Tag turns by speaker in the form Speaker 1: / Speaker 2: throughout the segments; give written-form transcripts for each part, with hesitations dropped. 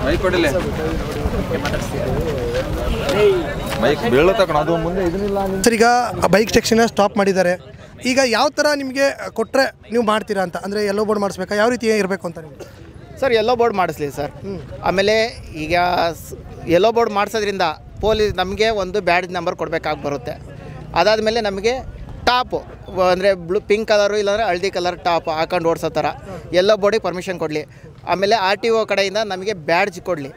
Speaker 1: Mic ಕೊಡಲೇ mic ಬೀಳತಕ್ಕ ಅದು ಮುಂದೆ ಇದನ್ನಿಲ್ಲ
Speaker 2: ಸರ್. ಈಗ ಬೈಕ್ ಸೆಕ್ಷನ್ ಸ್ಟಾಪ್ ಮಾಡಿದ್ದಾರೆ. ಈಗ ಯಾವ ಥರ ನಿಮಗೆ ಕೊಟ್ಟರೆ ನೀವು ಮಾಡ್ತೀರಾ ಅಂತ, ಅಂದರೆ ಎಲ್ಲೋ ಬೋರ್ಡ್ ಮಾಡಿಸ್ಬೇಕಾ, ಯಾವ ರೀತಿ ಇರಬೇಕು ಅಂತ ನಿಮಗೆ?
Speaker 3: ಸರ್ ಎಲ್ಲೋ ಬೋರ್ಡ್ ಮಾಡಿಸ್ಲಿ ಸರ್. ಆಮೇಲೆ ಈಗ ಎಲ್ಲೋ ಬೋರ್ಡ್ ಮಾಡಿಸೋದ್ರಿಂದ ಪೊಲೀಸ್ ನಮಗೆ ಒಂದು ಬ್ಯಾಡ್ಜ್ ನಂಬರ್ ಕೊಡಬೇಕಾಗಿ ಬರುತ್ತೆ. ಅದಾದಮೇಲೆ ನಮಗೆ ಟಾಪು ಅಂದರೆ ಪಿಂಕ್ ಕಲರು ಇಲ್ಲಾಂದರೆ ಹಳದಿ ಕಲರ್ ಟಾಪ್ ಹಾಕೊಂಡು ಓಡಿಸೋ ಥರ ಎಲ್ಲೋ ಬೋರ್ಡಿಗೆ ಪರ್ಮಿಷನ್ ಕೊಡಲಿ. ಆಮೇಲೆ RTO ಕಡೆಯಿಂದ ನಮಗೆ ಬ್ಯಾಡ್ಜ್ ಕೊಡಲಿ,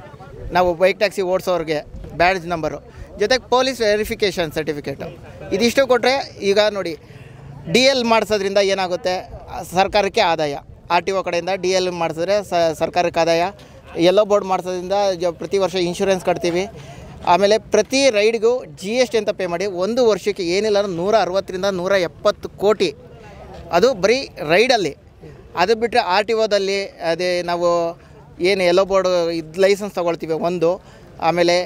Speaker 3: ನಾವು ಬೈಕ್ ಟ್ಯಾಕ್ಸಿ ಓಡಿಸೋರಿಗೆ ಬ್ಯಾಡ್ಜ್ ನಂಬರು, ಜೊತೆಗೆ ಪೊಲೀಸ್ ವೆರಿಫಿಕೇಷನ್ ಸರ್ಟಿಫಿಕೇಟು. ಇದಿಷ್ಟು ಕೊಟ್ಟರೆ ಈಗ ನೋಡಿ DL ಮಾಡಿಸೋದ್ರಿಂದ ಏನಾಗುತ್ತೆ, ಸರ್ಕಾರಕ್ಕೆ ಆದಾಯ. RTO ಕಡೆಯಿಂದ DL ಮಾಡಿಸಿದ್ರೆ ಸರ್ಕಾರಕ್ಕೆ ಆದಾಯ. ಎಲ್ಲೋ ಬೋರ್ಡ್ ಮಾಡಿಸೋದ್ರಿಂದ ಪ್ರತಿ ವರ್ಷ ಇನ್ಶೂರೆನ್ಸ್ ಕಟ್ತೀವಿ. ಆಮೇಲೆ ಪ್ರತಿ ರೈಡ್ಗೂ GST ಅಂತ ಪೇ ಮಾಡಿ ಒಂದು ವರ್ಷಕ್ಕೆ ಏನಿಲ್ಲ 160ರಿಂದ 170 ಕೋಟಿ, ಅದು ಬರೀ ರೈಡಲ್ಲಿ. ಅದು ಬಿಟ್ಟರೆ RTOದಲ್ಲಿ ಅದೇ ನಾವು ಏನು ಎಲ್ಲೋ ಬೋರ್ಡ್ ಇದು ಲೈಸೆನ್ಸ್ ತೊಗೊಳ್ತೀವಿ ಒಂದು, ಆಮೇಲೆ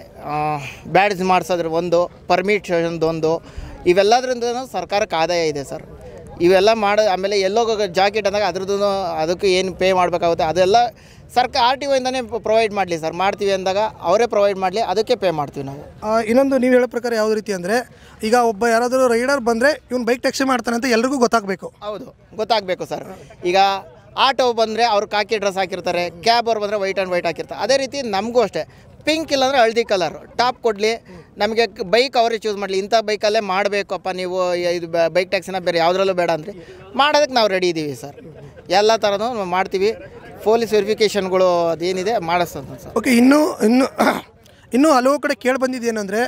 Speaker 3: ಬ್ಯಾಡ್ಜ್ ಮಾಡಿಸೋದ್ರ ಒಂದು, ಪರ್ಮಿಷನ್ದೊಂದು, ಇವೆಲ್ಲದ್ರಿಂದ ಸರ್ಕಾರಕ್ಕೆ ಆದಾಯ ಇದೆ ಸರ್. ಇವೆಲ್ಲ ಆಮೇಲೆ ಎಲ್ಲೋ ಜಾಕೆಟ್ ಅಂದಾಗ ಅದ್ರದ್ದು ಅದಕ್ಕೆ ಏನು ಪೇ ಮಾಡಬೇಕಾಗುತ್ತೆ ಅದೆಲ್ಲ RTO ಇಂದನೇ ಪ್ರೊವೈಡ್ ಮಾಡಲಿ ಸರ್. ಮಾಡ್ತೀವಿ ಅಂದಾಗ ಅವರೇ ಪ್ರೊವೈಡ್ ಮಾಡಲಿ, ಅದಕ್ಕೆ ಪೇ ಮಾಡ್ತೀವಿ ನಾವು.
Speaker 2: ಇನ್ನೊಂದು ನೀವು ಹೇಳೋ ಪ್ರಕಾರ ಯಾವ ರೀತಿ ಅಂದರೆ, ಈಗ ಒಬ್ಬ ಯಾರಾದರೂ ರೈಡರ್ ಬಂದರೆ ಇವ್ನು ಬೈಕ್ ಟ್ಯಾಕ್ಸಿ ಮಾಡ್ತಾನೆ ಅಂತ ಎಲ್ರಿಗೂ ಗೊತ್ತಾಗಬೇಕು.
Speaker 3: ಹೌದು, ಗೊತ್ತಾಗಬೇಕು ಸರ್. ಈಗ ಆಟೋ ಬಂದರೆ ಅವ್ರು ಕಾಕಿ ಡ್ರೆಸ್ ಹಾಕಿರ್ತಾರೆ, ಕ್ಯಾಬ್ ಅವ್ರು ಬಂದರೆ ವೈಟ್ ಆ್ಯಂಡ್ ವೈಟ್ ಹಾಕಿರ್ತಾರೆ. ಅದೇ ರೀತಿ ನಮಗೂ ಅಷ್ಟೇ, ಪಿಂಕ್ ಇಲ್ಲಾಂದರೆ ಹಳದಿ ಕಲರ್ ಟಾಪ್ ಕೊಡಲಿ, ನಮಗೆ ಬೈಕ್ ಅವರೇ ಚೂಸ್ ಮಾಡಲಿ. ಇಂಥ ಬೈಕಲ್ಲೇ ಮಾಡಬೇಕಪ್ಪ ನೀವು, ಇದು ಬೈಕ್ ಟ್ಯಾಕ್ಸಿನ ಬೇರೆ ಯಾವುದ್ರಲ್ಲೂ ಬೇಡ ಅಂದರೆ ಮಾಡೋದಕ್ಕೆ ನಾವು ರೆಡಿ ಇದ್ದೀವಿ ಸರ್. ಎಲ್ಲ ಥರನೂ ಮಾಡ್ತೀವಿ. ಪೊಲೀಸ್ ವೆರಿಫಿಕೇಷನ್ಗಳು ಅದೇನಿದೆ ಮಾಡಿಸ್ತಂತ ಸರ್.
Speaker 2: ಓಕೆ. ಇನ್ನೂ ಹಲವು ಕಡೆ ಕೇಳಿ ಬಂದಿದ್ದೇನೆಂದರೆ,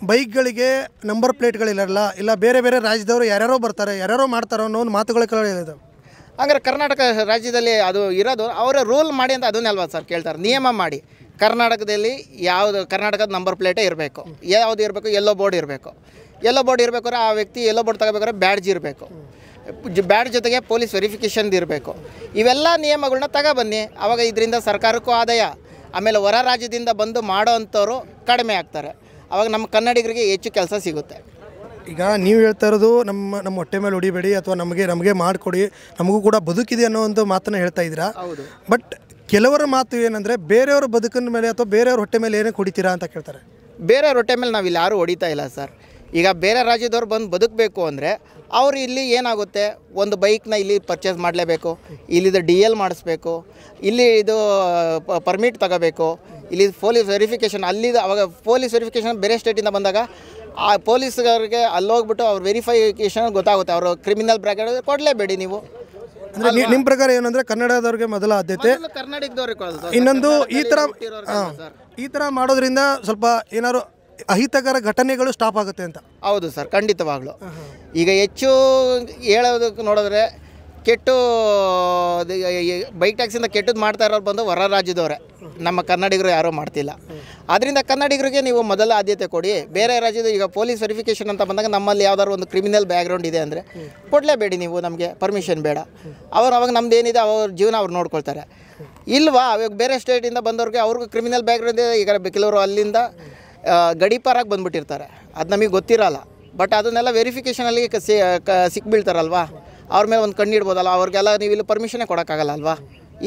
Speaker 2: ಬೈಕ್ಗಳಿಗೆ ನಂಬರ್ ಪ್ಲೇಟ್ಗಳಿರಲ್ಲ, ಇಲ್ಲ ಬೇರೆ ಬೇರೆ ರಾಜ್ಯದವರು ಯಾರ್ಯಾರೋ ಬರ್ತಾರೆ, ಯಾರ್ಯಾರೋ ಮಾಡ್ತಾರೋ ಅನ್ನೋ ಒಂದು ಮಾತುಗಳ ಕೇಳಿದೆ.
Speaker 3: ಹಂಗಾರೆ ಕರ್ನಾಟಕ ರಾಜ್ಯದಲ್ಲಿ ಅದು ಇರೋದು ಅವರೇ ರೂಲ್ ಮಾಡಿ ಅಂತ ಅದನ್ನೆಲ್ವ ಸರ್ ಕೇಳ್ತಾರೆ. ನಿಯಮ ಮಾಡಿ ಕರ್ನಾಟಕದಲ್ಲಿ ಯಾವುದು ಕರ್ನಾಟಕದ ನಂಬರ್ ಪ್ಲೇಟೇ ಇರಬೇಕು, ಯಾವುದು ಇರಬೇಕು, ಎಲ್ಲೋ ಬೋರ್ಡ್ ಇರಬೇಕು. ಎಲ್ಲೋ ಬೋರ್ಡ್ ಇರಬೇಕಾದ್ರೆ ಆ ವ್ಯಕ್ತಿ ಎಲ್ಲೋ ಬೋರ್ಡ್ ತಗೋಬೇಕಾದ್ರೆ ಬ್ಯಾಡ್ಜ್ ಇರಬೇಕು, ಬ್ಯಾಡ್ಜ್ ಜೊತೆಗೆ ಪೊಲೀಸ್ ವೆರಿಫಿಕೇಷನ್ದು ಇರಬೇಕು. ಇವೆಲ್ಲ ನಿಯಮಗಳನ್ನ ತಗೊಬನ್ನಿ, ಆವಾಗ ಇದರಿಂದ ಸರ್ಕಾರಕ್ಕೂ ಆದಾಯ, ಆಮೇಲೆ ಹೊರ ರಾಜ್ಯದಿಂದ ಬಂದು ಮಾಡೋ ಅಂಥವ್ರು ಕಡಿಮೆ ಆಗ್ತಾರೆ. ಆವಾಗ ನಮ್ಮ ಕನ್ನಡಿಗರಿಗೆ ಹೆಚ್ಚು ಕೆಲಸ ಸಿಗುತ್ತೆ.
Speaker 2: ಈಗ ನೀವು ಹೇಳ್ತಾ ಇರೋದು ನಮ್ಮ ಹೊಟ್ಟೆ ಮೇಲೆ ಹೊಡಿಬೇಡಿ ಅಥವಾ ನಮಗೆ ಮಾಡಿಕೊಡಿ, ನಮಗೂ ಕೂಡ ಬದುಕಿದೆ ಅನ್ನೋ ಒಂದು ಮಾತನ್ನು ಹೇಳ್ತಾ ಇದ್ದೀರಾ.
Speaker 3: ಹೌದು.
Speaker 2: ಬಟ್ ಕೆಲವರ ಮಾತು ಏನಂದರೆ, ಬೇರೆಯವ್ರ ಬದುಕಿನ ಮೇಲೆ ಅಥವಾ ಬೇರೆಯವ್ರ ಹೊಟ್ಟೆ ಮೇಲೆ ಏನೇ ಕುಡಿತೀರಾ ಅಂತ ಕೇಳ್ತಾರೆ.
Speaker 3: ಬೇರೆಯವ್ರ ಹೊಟ್ಟೆ ಮೇಲೆ ನಾವು ಇಲ್ಲಿ ಯಾರೂ ಹೊಡಿತಾ ಇಲ್ಲ ಸರ್. ಈಗ ಬೇರೆ ರಾಜ್ಯದವ್ರು ಬಂದು ಬದುಕಬೇಕು ಅಂದರೆ ಅವರು ಇಲ್ಲಿ ಏನಾಗುತ್ತೆ, ಒಂದು ಬೈಕ್ನ ಇಲ್ಲಿ ಪರ್ಚೇಸ್ ಮಾಡಲೇಬೇಕು, ಇಲ್ಲಿದು DL ಮಾಡಿಸ್ಬೇಕು, ಇಲ್ಲಿ ಇದು ಪರ್ಮಿಟ್ ತಗೋಬೇಕು, ಇಲ್ಲಿ ಪೊಲೀಸ್ ವೆರಿಫಿಕೇಷನ್ ಅಲ್ಲಿದು. ಅವಾಗ ಪೊಲೀಸ್ ವೆರಿಫಿಕೇಷನ್ ಬೇರೆ ಸ್ಟೇಟಿಂದ ಬಂದಾಗ ಆ ಪೊಲೀಸ್ಗಳಿಗೆ ಅಲ್ಲೋಗ್ಬಿಟ್ಟು ಅವ್ರ ವೆರಿಫಿಕೇಷನ್ ಗೊತ್ತಾಗುತ್ತೆ, ಅವರು ಕ್ರಿಮಿನಲ್ ಬ್ರ್ಯಾಕೆಟ್ ಕೊಡಲೇಬೇಡಿ ನೀವು.
Speaker 2: ಅಂದರೆ ನಿಮ್ಮ ಪ್ರಕಾರ ಏನಂದರೆ ಕನ್ನಡದವ್ರಿಗೆ ಮೊದಲ ಆದ್ಯತೆ,
Speaker 3: ಕರ್ನಾಟಕದವ್ರಿಗೆ.
Speaker 2: ಇನ್ನೊಂದು ಈ ಥರ ಮಾಡೋದ್ರಿಂದ ಸ್ವಲ್ಪ ಏನಾದ್ರು ಅಹಿತಕರ ಘಟನೆಗಳು ಸ್ಟಾಪ್ ಆಗುತ್ತೆ ಅಂತ.
Speaker 3: ಹೌದು ಸರ್, ಖಂಡಿತವಾಗ್ಲೂ. ಈಗ ಹೆಚ್ಚು ಹೇಳೋದಕ್ಕೆ ನೋಡಿದ್ರೆ ಕೆಟ್ಟು ಬೈಕ್ ಟ್ಯಾಕ್ಸಿಯಿಂದ ಕೆಟ್ಟದ್ದು ಮಾಡ್ತಾ ಇರೋರು ಬಂದು ಹೊರ ರಾಜ್ಯದವರೇ, ನಮ್ಮ ಕನ್ನಡಿಗರು ಯಾರೂ ಮಾಡ್ತಿಲ್ಲ. ಆದ್ದರಿಂದ ಕನ್ನಡಿಗರಿಗೆ ನೀವು ಮೊದಲ ಆದ್ಯತೆ ಕೊಡಿ. ಬೇರೆ ರಾಜ್ಯದ ಈಗ ಪೊಲೀಸ್ ವೆರಿಫಿಕೇಷನ್ ಅಂತ ಬಂದಾಗ ನಮ್ಮಲ್ಲಿ ಯಾವ್ದಾದ್ರು ಒಂದು ಕ್ರಿಮಿನಲ್ ಬ್ಯಾಕ್ಗ್ರೌಂಡ್ ಇದೆ ಅಂದರೆ ಕೊಡಲೇಬೇಡಿ ನೀವು, ನಮಗೆ ಪರ್ಮಿಷನ್ ಬೇಡ. ಅವಾಗ ನಮ್ದು ಏನಿದೆ ಅವ್ರ ಜೀವನ ಅವ್ರು ನೋಡ್ಕೊಳ್ತಾರೆ. ಇಲ್ವಾ, ಅವಾಗ ಬೇರೆ ಸ್ಟೇಟಿಂದ ಬಂದವ್ರಿಗೆ ಅವ್ರಿಗೂ ಕ್ರಿಮಿನಲ್ ಬ್ಯಾಕ್ಗ್ರೌಂಡ್ ಇದೆ. ಈಗ ಕೆಲವರು ಅಲ್ಲಿಂದ ಗಡೀಪಾರಾಗಿ ಬಂದುಬಿಟ್ಟಿರ್ತಾರೆ, ಅದು ನಮಗೆ ಗೊತ್ತಿರಲ್ಲ. ಬಟ್ ಅದನ್ನೆಲ್ಲ ವೆರಿಫಿಕೇಷನಲ್ಲಿ ಸಿಕ್ಬೀಳ್ತಾರಲ್ವಾ, ಅವ್ರ ಮೇಲೆ ಒಂದು ಕಣ್ಣು ಇಡ್ಬೋದಲ್ಲ, ಅವ್ರಿಗೆಲ್ಲ ನೀವು ಇಲ್ಲಿ ಪರ್ಮಿಷನ್ನೇ ಕೊಡೋಕ್ಕಾಗಲ್ಲ ಅಲ್ವಾ.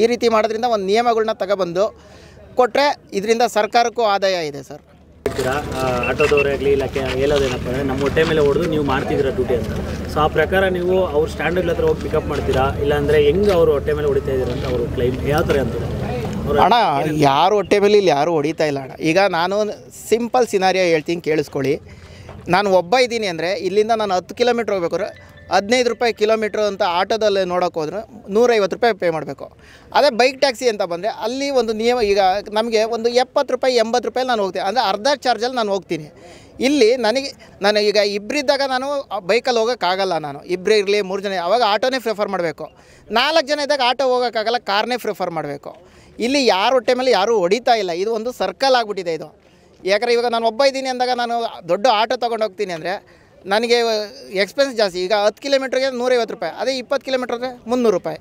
Speaker 3: ಈ ರೀತಿ ಮಾಡೋದ್ರಿಂದ ಒಂದು ನಿಯಮಗಳನ್ನ ತಗೊಬಂದು ಕೊಟ್ಟರೆ ಇದರಿಂದ ಸರ್ಕಾರಕ್ಕೂ ಆದಾಯ ಇದೆ ಸರ್.
Speaker 4: ಆಟೋದವರಾಗಲಿ ಇಲ್ಲ ಹೇಳೋದೇನಪ್ಪ ಅಂದರೆ, ನಮ್ಮ ಹೊಟ್ಟೆ ಮೇಲೆ ಹೊಡೆದು ನೀವು ಮಾಡ್ತಿದ್ದೀರಾ ಡ್ಯೂಟಿ ಅಂತ. ಸೊ ಆ ಪ್ರಕಾರ ನೀವು ಅವ್ರ ಸ್ಟ್ಯಾಂಡರ್ಡ್ ಹತ್ರ ಹೋಗಿ ಪಿಕಪ್ ಮಾಡ್ತೀರಾ, ಇಲ್ಲಾಂದರೆ ಹೆಂಗೆ ಅವರು ಹೊಟ್ಟೆ ಮೇಲೆ ಹೊಡಿತಾ ಇದ್ದೀರಾ ಅಂತ ಅವರು ಕ್ಲೈಮ್ ಯಾವ ಥರ ಅಂತಾರೆ?
Speaker 3: ಅಣ್ಣ, ಯಾರು ಹೊಟ್ಟೆ ಮೇಲೆ ಇಲ್ಲಿ ಯಾರೂ ಹೊಡಿತಾ ಇಲ್ಲ ಅಣ್ಣ. ಈಗ ನಾನು ಸಿಂಪಲ್ ಸಿನಾರಿಯೋ ಹೇಳ್ತೀನಿ, ಕೇಳಿಸ್ಕೊಳ್ಳಿ. ನಾನು ಒಬ್ಬ ಇದ್ದೀನಿ ಅಂದರೆ ಇಲ್ಲಿಂದ ನಾನು 10 ಕಿಲೋಮೀಟ್ರ್ ಹೋಗ್ಬೇಕಾದ್ರೆ 15 ರೂಪಾಯಿ ಕಿಲೋಮೀಟ್ರ್ ಅಂತ ಆಟೋದಲ್ಲಿ ನೋಡೋಕೆ ಹೋದ್ರೆ 150 ರೂಪಾಯಿ ಪೇ ಮಾಡಬೇಕು. ಅದೇ ಬೈಕ್ ಟ್ಯಾಕ್ಸಿ ಅಂತ ಬಂದರೆ ಅಲ್ಲಿ ಒಂದು ನಿಯಮ. ಈಗ ನಮಗೆ ಒಂದು 70 ರೂಪಾಯಿ 80 ರೂಪಾಯಿ ನಾನು ಹೋಗ್ತೀನಿ, ಅಂದರೆ ಅರ್ಧ ಚಾರ್ಜಲ್ಲಿ ನಾನು ಹೋಗ್ತೀನಿ. ಇಲ್ಲಿ ನಾನು ಈಗ ಇಬ್ಬರಿದ್ದಾಗ ನಾನು ಬೈಕಲ್ಲಿ ಹೋಗೋಕ್ಕಾಗಲ್ಲ. ನಾನು ಇಬ್ಬರು ಇರಲಿ 3 ಜನ, ಅವಾಗ ಆಟೋನೇ ಪ್ರಿಫರ್ ಮಾಡಬೇಕು. 4 ಜನ ಇದ್ದಾಗ ಆಟೋ ಹೋಗೋಕ್ಕಾಗಲ್ಲ, ಕಾರ್ನೇ ಪ್ರಿಫರ್ ಮಾಡಬೇಕು. ಇಲ್ಲಿ ಯಾರ ಹೊಟ್ಟೆ ಮೇಲೆ ಯಾರೂ ಹೊಡಿತಾ ಇಲ್ಲ. ಇದು ಒಂದು ಸರ್ಕಲ್ ಆಗಿಬಿಟ್ಟಿದೆ ಇದು. ಯಾಕಂದರೆ ಇವಾಗ ನಾನು ಒಬ್ಬ ಇದ್ದೀನಿ ಅಂದಾಗ ನಾನು ದೊಡ್ಡ ಆಟೋ ತೊಗೊಂಡು ಹೋಗ್ತೀನಿ ಅಂದರೆ ನನಗೆ ಎಕ್ಸ್ಪೆನ್ಸ್ ಜಾಸ್ತಿ. ಈಗ 10 ಕಿಲೋಮೀಟ್ರಿಗೆ 150 ರೂಪಾಯಿ, ಅದೇ 20 ಕಿಲೋಮೀಟ್ರ್ ಅಂದರೆ 300 ರೂಪಾಯಿ.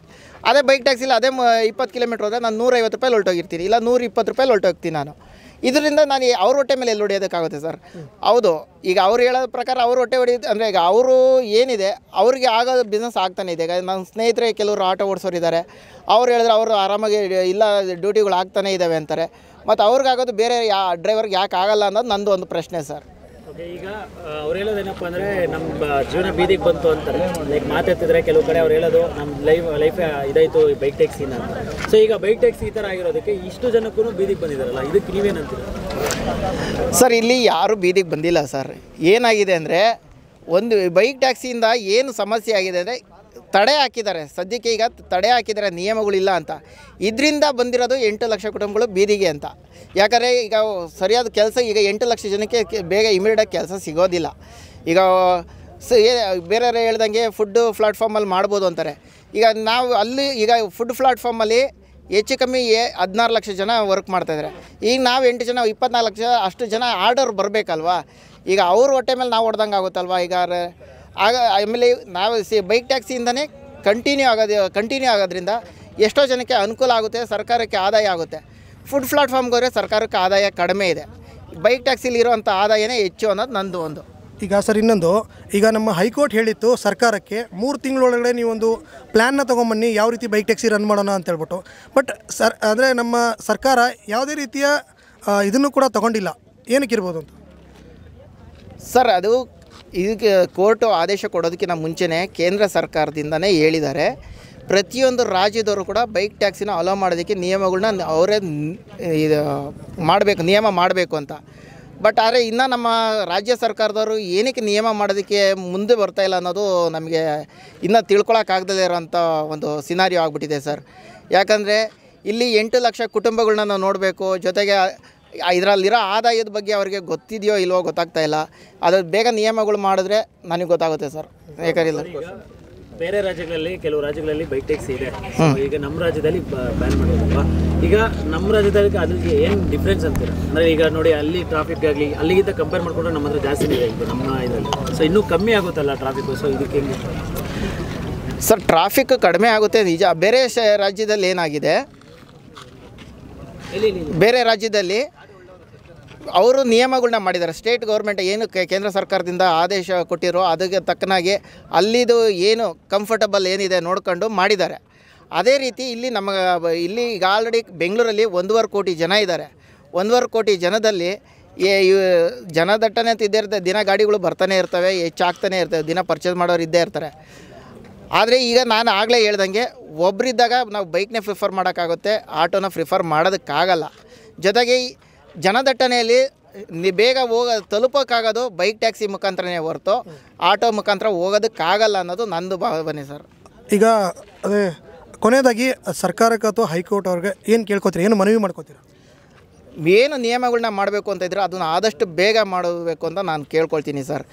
Speaker 3: ಅದೇ ಬೈಕ್ ಟ್ಯಾಕ್ಸಿಲಿ ಅದೇ 20 ಕಿಲೋಮೀಟ್ರ್ ಹೋದರೆ ನಾನು 150 ರೂಪಾಯಿ ಹೊರಟೋಗಿರ್ತೀನಿ, ಇಲ್ಲ 120 ರೂಪಾಯಿ ಹೊರಟೋಗ್ತೀನಿ ನಾನು. ಇದರಿಂದ ನಾನು ಅವ್ರ ಹೊಟ್ಟೆ ಮೇಲೆ ಎಲ್ಲಿ ಹೊಡೆಯೋದಕ್ಕಾಗುತ್ತೆ ಸರ್? ಹೌದು, ಈಗ ಅವ್ರು ಹೇಳೋ ಪ್ರಕಾರ ಅವ್ರ ಹೊಟ್ಟೆ ಹೊಡೆಯೋದು ಅಂದರೆ ಈಗ ಅವರು ಏನಿದೆ ಅವ್ರಿಗೆ ಆಗೋದು ಬಿಸ್ನೆಸ್ ಆಗ್ತಾನೆ ಇದೆ. ಈಗ ನನ್ನ ಸ್ನೇಹಿತರೆ ಕೆಲವರು ಆಟೋ ಓಡಿಸೋರಿದ್ದಾರೆ, ಅವ್ರು ಹೇಳಿದ್ರೆ ಅವರು ಆರಾಮಾಗಿ ಇಲ್ಲ ಡ್ಯೂಟಿಗಳು ಆಗ್ತಾನೆ ಇದ್ದಾವೆ ಅಂತಾರೆ. ಮತ್ತು ಅವ್ರಿಗಾಗೋದು ಬೇರೆ ಡ್ರೈವರ್ಗೆ ಯಾಕೆ ಆಗಲ್ಲ ಅನ್ನೋದು ನಂದು ಒಂದು ಪ್ರಶ್ನೆ ಸರ್.
Speaker 4: ಓಕೆ, ಈಗ ಅವ್ರು ಹೇಳೋದೇನಪ್ಪ ಅಂದರೆ ನಮ್ಮ ಜೀವನ ಬೀದಿಗೆ ಬಂತು ಅಂತಾರೆ. ಲೈಕ್ ಮಾತಾಡ್ತಿದ್ರೆ ಕೆಲವು ಕಡೆ ಅವ್ರು ಹೇಳೋದು ನಮ್ಮ ಲೈಫ್ ಇದಾಯಿತು ಬೈಕ್ ಟ್ಯಾಕ್ಸಿನ ಅಂತ. ಸೊ ಈಗ ಬೈಕ್ ಟ್ಯಾಕ್ಸಿ ಈ ಥರ ಆಗಿರೋದಕ್ಕೆ ಇಷ್ಟು ಜನಕ್ಕೂ ಬೀದಿಗೆ ಬಂದಿದ್ದಾರಲ್ಲ, ಇದಕ್ಕೆ ನೀವೇನಂತೀರ?
Speaker 3: ಸರ್, ಇಲ್ಲಿ ಯಾರೂ ಬೀದಿಗೆ ಬಂದಿಲ್ಲ ಸರ್. ಏನಾಗಿದೆ ಅಂದರೆ ಒಂದು ಬೈಕ್ ಟ್ಯಾಕ್ಸಿಯಿಂದ ಏನು ಸಮಸ್ಯೆ ಆಗಿದೆ ಅಂದರೆ ತಡೆ ಹಾಕಿದ್ದಾರೆ. ಸದ್ಯಕ್ಕೆ ಈಗ ತಡೆ ಹಾಕಿದ್ದಾರೆ, ನಿಯಮಗಳಿಲ್ಲ ಅಂತ. ಇದರಿಂದ ಬಂದಿರೋದು 8 ಲಕ್ಷ ಕುಟುಂಬಗಳು ಬೀದಿಗೆ ಅಂತ. ಯಾಕಂದರೆ ಈಗ ಸರಿಯಾದ ಕೆಲಸ ಈಗ 8 ಲಕ್ಷ ಜನಕ್ಕೆ ಬೇಗ ಇಮಿಡಿಯೇಟಾಗಿ ಕೆಲಸ ಸಿಗೋದಿಲ್ಲ. ಈಗ ಬೇರೆಯವ್ರು ಹೇಳ್ದಂಗೆ ಫುಡ್ ಪ್ಲಾಟ್ಫಾರ್ಮಲ್ಲಿ ಮಾಡ್ಬೋದು ಅಂತಾರೆ. ಈಗ ನಾವು ಅಲ್ಲಿ ಈಗ ಫುಡ್ ಪ್ಲಾಟ್ಫಾರ್ಮಲ್ಲಿ ಹೆಚ್ಚು ಕಮ್ಮಿ 16 ಲಕ್ಷ ಜನ ವರ್ಕ್ ಮಾಡ್ತಾಯಿದ್ದಾರೆ. ಈಗ ನಾವು 8 ಜನ 24 ಲಕ್ಷ ಅಷ್ಟು ಜನ ಆರ್ಡರ್ ಬರಬೇಕಲ್ವಾ? ಈಗ ಅವ್ರ ಹೊಟ್ಟೆ ಮೇಲೆ ನಾವು ಹೊಡೆದಂಗೆ ಆಗುತ್ತಲ್ವ? ಈಗ ಆಮೇಲೆ ನಾವು ಬೈಕ್ ಟ್ಯಾಕ್ಸಿಯಿಂದನೇ ಕಂಟಿನ್ಯೂ ಆಗೋದ್ರಿಂದ ಎಷ್ಟೋ ಜನಕ್ಕೆ ಅನುಕೂಲ ಆಗುತ್ತೆ, ಸರ್ಕಾರಕ್ಕೆ ಆದಾಯ ಆಗುತ್ತೆ. ಫುಡ್ ಪ್ಲಾಟ್ಫಾರ್ಮ್ಗೆ ಹೋದರೆ ಸರ್ಕಾರಕ್ಕೆ ಆದಾಯ ಕಡಿಮೆ ಇದೆ, ಬೈಕ್ ಟ್ಯಾಕ್ಸಿಲಿ ಇರೋವಂಥ ಆದಾಯನೇ ಹೆಚ್ಚು ಅನ್ನೋದು ನಂದು ಒಂದು.
Speaker 2: ಈಗ ಸರ್ ಇನ್ನೊಂದು, ಈಗ ನಮ್ಮ ಹೈಕೋರ್ಟ್ ಹೇಳಿತ್ತು ಸರ್ಕಾರಕ್ಕೆ 3 ತಿಂಗಳೊಳಗಡೆ ನೀವೊಂದು ಪ್ಲ್ಯಾನ್ನ ತೊಗೊಂಬನ್ನಿ, ಯಾವ ರೀತಿ ಬೈಕ್ ಟ್ಯಾಕ್ಸಿ ರನ್ ಮಾಡೋಣ ಅಂತ ಹೇಳ್ಬಿಟ್ಟು. ಬಟ್ ಅಂದರೆ ನಮ್ಮ ಸರ್ಕಾರ ಯಾವುದೇ ರೀತಿಯ ಇದನ್ನು ಕೂಡ ತೊಗೊಂಡಿಲ್ಲ. ಏನಕ್ಕಿರ್ಬೋದು ಅಂತ
Speaker 3: ಸರ್? ಅದು ಇದಕ್ಕೆ ಕೋರ್ಟು ಆದೇಶ ಕೊಡೋದಕ್ಕಿಂತ ಮುಂಚೆನೇ ಕೇಂದ್ರ ಸರ್ಕಾರದಿಂದನೇ ಹೇಳಿದ್ದಾರೆ, ಪ್ರತಿಯೊಂದು ರಾಜ್ಯದವರು ಕೂಡ ಬೈಕ್ ಟ್ಯಾಕ್ಸಿನ ಅಲೋ ಮಾಡೋದಕ್ಕೆ ನಿಯಮಗಳನ್ನ ಅವರೇ ಇದು ನಿಯಮ ಮಾಡಬೇಕು ಅಂತ. ಬಟ್ ಆದರೆ ಇನ್ನು ನಮ್ಮ ರಾಜ್ಯ ಸರ್ಕಾರದವರು ಏನಕ್ಕೆ ನಿಯಮ ಮಾಡೋದಕ್ಕೆ ಮುಂದೆ ಬರ್ತಾಯಿಲ್ಲ ಅನ್ನೋದು ನಮಗೆ ಇನ್ನೂ ತಿಳ್ಕೊಳಕ್ಕಾಗ್ದಲೇ ಇರೋಂಥ ಒಂದು ಸಿನಾರಿಯೋ ಆಗಿಬಿಟ್ಟಿದೆ ಸರ್. ಯಾಕಂದರೆ ಇಲ್ಲಿ 8 ಲಕ್ಷ ಕುಟುಂಬಗಳನ್ನ ನಾವು ನೋಡಬೇಕು, ಜೊತೆಗೆ ಇದರಲ್ಲಿರೋ ಆದಾಯದ ಬಗ್ಗೆ ಅವರಿಗೆ ಗೊತ್ತಿದೆಯೋ ಇಲ್ವೋ ಗೊತ್ತಾಗ್ತಾಯಿಲ್ಲ. ಅದು ಬೇಗ ನಿಯಮಗಳು ಮಾಡಿದ್ರೆ ನನಗೆ ಗೊತ್ತಾಗುತ್ತೆ ಸರ್. ಯಾಕಂದಿಲ್ಲ,
Speaker 4: ಬೇರೆ ರಾಜ್ಯಗಳಲ್ಲಿ ಕೆಲವು ರಾಜ್ಯಗಳಲ್ಲಿ ಬೈಕ್ ಟ್ಯಾಕ್ಸಿ ಇದೆ, ಈಗ ನಮ್ಮ ರಾಜ್ಯದಲ್ಲಿ ಬ್ಯಾನ್ ಮಾಡೋದಲ್ವಾ? ಈಗ ನಮ್ಮ ರಾಜ್ಯದಲ್ಲಿ ಅದಕ್ಕೆ ಏನು ಡಿಫ್ರೆನ್ಸ್ ಅಂತೀರ? ಅಂದರೆ ಈಗ ನೋಡಿ, ಅಲ್ಲಿ ಟ್ರಾಫಿಕ್ ಆಗಲಿ ಅಲ್ಲಿಗಿಂತ ಕಂಪೇರ್ ಮಾಡಿಕೊಂಡ್ರೆ ನಮ್ಮ ಹತ್ರ ಜಾಸ್ತಿನೇ ಇದೆ ನಮ್ಮ ಇದರಲ್ಲಿ. ಸೊ ಇನ್ನೂ ಕಮ್ಮಿ ಆಗುತ್ತಲ್ಲ ಟ್ರಾಫಿಕ್ಕು? ಸೊ ಇದಕ್ಕೆ ಹೆಂಗೆ
Speaker 3: ಸರ್? ಟ್ರಾಫಿಕ್ ಕಡಿಮೆ ಆಗುತ್ತೆ ನಿಜ. ಬೇರೆ ರಾಜ್ಯದಲ್ಲಿ ಏನಾಗಿದೆ, ಬೇರೆ ರಾಜ್ಯದಲ್ಲಿ ಅವರು ನಿಯಮಗಳನ್ನ ಮಾಡಿದ್ದಾರೆ. ಸ್ಟೇಟ್ ಗೌರ್ಮೆಂಟ್ ಏನು ಕೇಂದ್ರ ಸರ್ಕಾರದಿಂದ ಆದೇಶ ಕೊಟ್ಟಿರೋ ಅದಕ್ಕೆ ತಕ್ಕನಾಗಿ ಅಲ್ಲಿದು ಏನು ಕಂಫರ್ಟಬಲ್ ಏನಿದೆ ನೋಡ್ಕೊಂಡು ಮಾಡಿದ್ದಾರೆ. ಅದೇ ರೀತಿ ಇಲ್ಲಿ ಇಲ್ಲಿ ಈಗ ಆಲ್ರೆಡಿ ಬೆಂಗಳೂರಲ್ಲಿ 1.5 ಕೋಟಿ ಜನ ಇದ್ದಾರೆ. 1.5 ಕೋಟಿ ಜನದಲ್ಲಿ ಜನದಟ್ಟಣೆ ಅಂತ ಇದ್ದೇ ಇರ್ತದೆ, ದಿನ ಗಾಡಿಗಳು ಬರ್ತಾನೆ ಇರ್ತವೆ, ಹೆಚ್ಚಾಗ್ತಾನೆ ಇರ್ತವೆ, ದಿನ ಪರ್ಚೇಸ್ ಮಾಡೋರು ಇದ್ದೇ ಇರ್ತಾರೆ. ಆದರೆ ಈಗ ನಾನು ಆಗಲೇ ಹೇಳ್ದಂಗೆ ಒಬ್ಬರಿದ್ದಾಗ ನಾವು ಬೈಕ್ನೇ ಪ್ರಿಫರ್ ಮಾಡೋಕ್ಕಾಗುತ್ತೆ, ಆಟೋನ ಪ್ರಿಫರ್ ಮಾಡೋದಕ್ಕಾಗಲ್ಲ. ಜೊತೆಗೆ ಜನದಟ್ಟಣೆಯಲ್ಲಿ ಬೇಗ ತಲುಪೋಕ್ಕಾಗೋದು ಬೈಕ್ ಟ್ಯಾಕ್ಸಿ ಮುಖಾಂತರನೇ ಹೊರತು ಆಟೋ ಮುಖಾಂತರ ಹೋಗೋದಕ್ಕಾಗಲ್ಲ ಅನ್ನೋದು ನಂದು ಭಾವನೆ ಸರ್.
Speaker 2: ಈಗ ಅದೇ ಕೊನೆಯದಾಗಿ ಸರ್ಕಾರಕ್ಕೆ ಅಥವಾ ಹೈಕೋರ್ಟ್ ಅವ್ರಿಗೆ ಏನು ಕೇಳ್ಕೊತೀರಿ, ಏನು ಮನವಿ ಮಾಡ್ಕೋತೀರಾ?
Speaker 3: ಏನು ನಿಯಮಗಳನ್ನ ಮಾಡಬೇಕು ಅಂತ ಇದ್ದರೆ ಅದನ್ನು ಆದಷ್ಟು ಬೇಗ ಮಾಡಬೇಕು ಅಂತ ನಾನು ಕೇಳ್ಕೊಳ್ತೀನಿ ಸರ್.